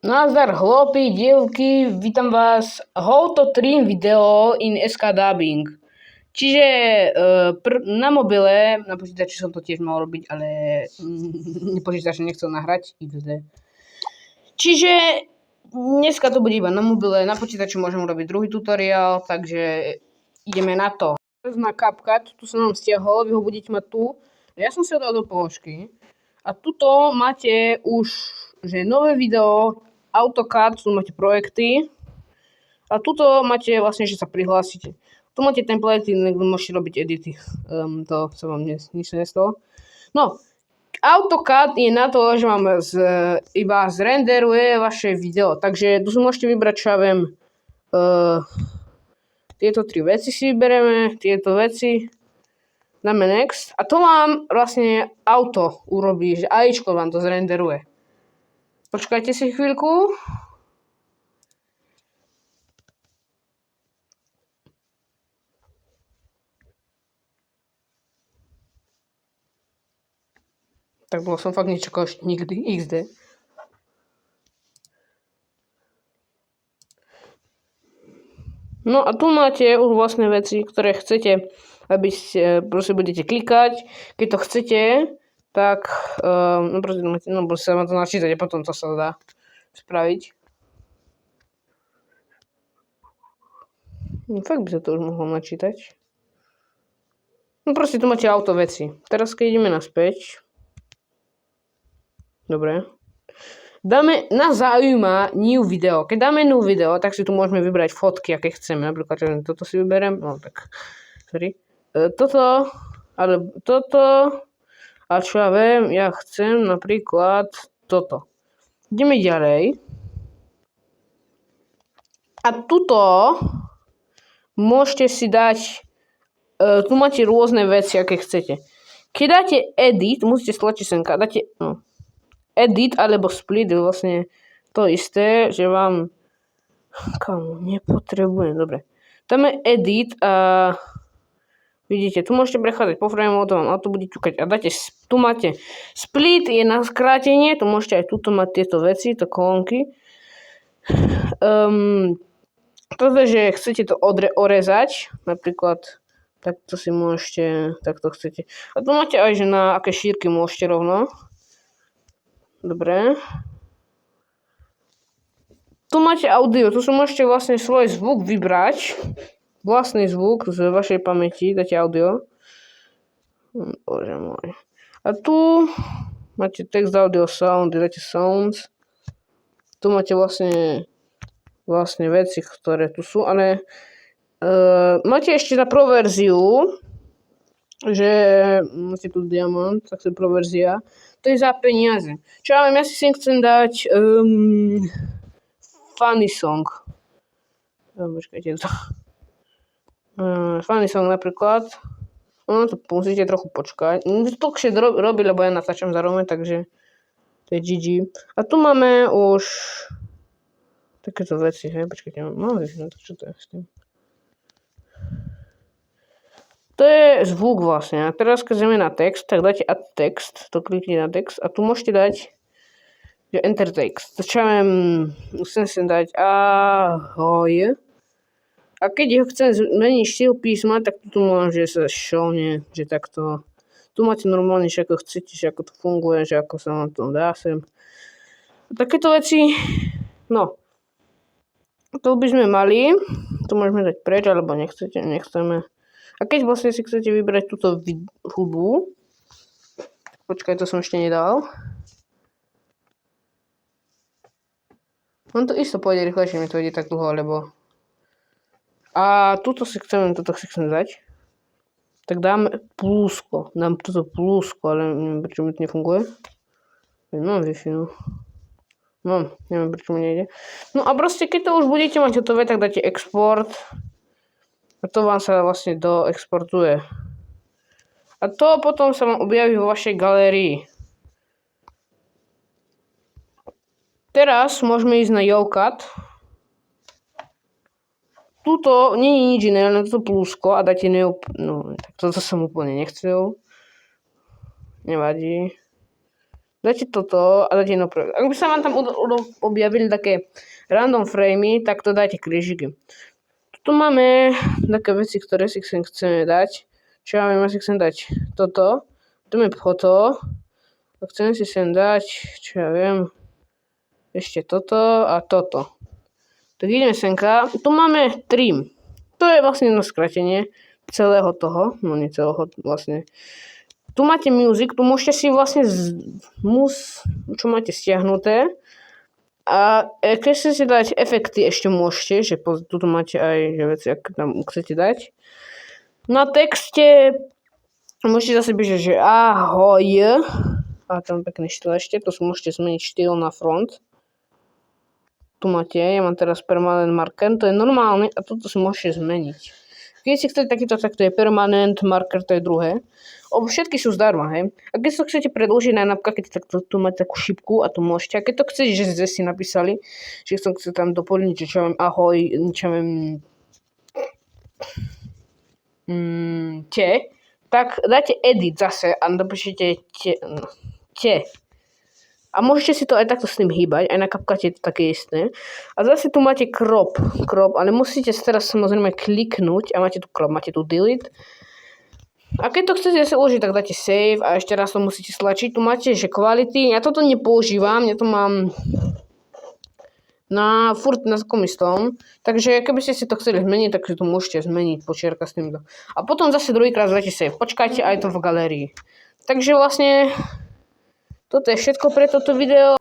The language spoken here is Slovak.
Nazdar chlopy, dievky, vítam vás how to trim video in SK Dubbing. Čiže na mobile, na počítači som to tiež mal robiť, ale počítač nechcel nahrať XD. Čiže dneska to bude iba na mobile, na počítači môžem urobiť druhý tutoriál, takže ideme na to. Na CapCut, tu som vám stiahol, vy ho budete mať tu. Ja som si ho dal do položky. A tuto máte už, že nové video, AutoCAD, tu máte projekty. A tuto máte vlastne, že sa prihlásite. Tu máte templaty, môžete robiť edity. To sa vám nič nestalo. No, AutoCAD je na to, že vám iba zrenderuje vaše video. Takže tu si môžete vybrať, čo ja viem, tieto tri veci si vyberieme, tieto veci dáme next a to vám vlastne auto urobí, že AIčko vám to zrenderuje. Počkajte si chvíľku. Tak bolo som fakt nečakal ešte nikdy, XD. No a tu máte už vlastné veci, ktoré chcete, aby ste, proste budete klikať. Keď to chcete, tak proste sa vám to načítať a potom to sa dá spraviť. Fakt by sa to už mohlo načítať. No proste tu máte auto veci. Teraz keď ideme naspäť. Dobre. Dáme na zaujíma new video. Keď dáme new video, tak si tu môžeme vybrať fotky, aké chceme. Napríklad, že toto si vyberiem. No tak, sorry. Toto, alebo toto. A čo ja viem, ja chcem napríklad toto. Ideme ďalej. A tuto môžete si dať, tu máte rôzne veci, aké chcete. Keď dáte edit, musíte stlačiť senka, dáte, edit alebo split je vlastne to isté, že vám nepotrebujem, dobre. Dáme edit a vidíte, tu môžete prechádzať po frame, a tu bude ťukať a dáte, tu máte split je na skrátenie, tu môžete aj tuto mať tieto veci, to kolónky. Toto, že chcete to orezať, napríklad takto si môžete, takto chcete. A tu máte aj, že na aké šírky môžete rovno. Dobre. Tu máte audio, tu si môžete vlastne svoj zvuk vybrať. Vlastný zvuk z vašej pamäti, dáte audio. Bože môj. A tu máte text, audio, sound, dáte sounds. Tu máte vlastne veci, ktoré tu sú, ale máte ešte na pro verziu, že máte tu diamant, tak to je pro verzia. To je za peniaze. Čo ja viem, ja si sem chcem dať funny song. Počkajte to. Funny song napríklad. No to musíte trochu počkať. Dlhšie robí, lebo ja natáčam zároveň, takže to je GG. A tu máme už takéto veci, hej, počkajte, čo to je s tým? To je zvuk vlastne. A teraz keď ideme na text, tak dáte add text, to kliknite na text a tu môžete dať, že enter text. To čo ja musím sem dať ahoj. A keď ho chcem zmeniť štýl písma, tak tu môžem, že sa šovne, že takto. Tu máte normálne, že ako chcete, že ako to funguje, že ako sa vám to dá sem. A takéto veci, no. To by sme mali, to môžeme dať preč, alebo nechceme. A keď vlastne si chcete vybrať túto hudbu, počkaj, to som ešte nedal. On to isto pôjde rýchlejšie, mi to ide tak dlho, lebo... A toto si chcem dať. Tak dáme plusko, dám toto plusko, ale neviem, prečo mi to nefunguje. Mám Wi-Fi, no. Mám, neviem, prečo mi nejde. No a proste, keď to už budete mať hotové, tak dáte export. A to vám sa vlastne doexportuje. A to potom sa vám objaví vo vašej galérii. Teraz môžeme ísť na YoCut. Tuto nie je nič iné, len toto plusko a dáte no tak toto som úplne nechcel. Nevadí. dáte toto a dáte no projekt. Ak by sa vám tam objavili také random framey, tak to dajte krížiky. Tu máme také veci, ktoré si chceme dať. Čo ja viem, asi chcem dať toto. Tu máme foto. A chcem si sem dať, čo ja viem, ešte toto a toto. Tak ideme senka. Tu máme trim. To je vlastne jedno skratenie celého toho. No nie celého vlastne. Tu máte music, tu môžete si vlastne čo máte stiahnuté. A keď chcete si dať efekty, ešte môžete, že tu máte aj že veci, ak tam chcete dať. Na texte môžete zase písať, že ahoj. A tam pekný štýl ešte, to si môžete zmeniť štýl na front. Tu máte, ja mám teraz permanent marker, to je normálne a toto si môžete zmeniť. Keď si chcete takýto, tak to je permanent marker, to je druhé. Všetky sú zdarma, hej. A keď to chcete predĺžiť aj napríklad, keď tu máte takú šipku a tu môžete. A keď to chcete, že ste si napísali, že chcete tam doplniť, že čo viem, ahoj, čo viem, tak dáte edit zase a napíšete te. A môžete si to aj takto s tým hýbať, aj na kapkate je to také isté. A zase tu máte crop, ale musíte teraz samozrejme kliknúť a máte tu crop, máte tu delete. A keď to chcete zase uložiť, tak dáte save a ešte raz to musíte stlačiť. Tu máte, že quality, ja toto nepoužívam, ja to mám furt na takom istom. Takže keby ste si to chceli zmeniť, tak si to môžete zmeniť, počiarka s týmto. A potom zase druhýkrát dáte save. Počkajte, aj to v galérii. Takže vlastne toto je všetko pre toto video.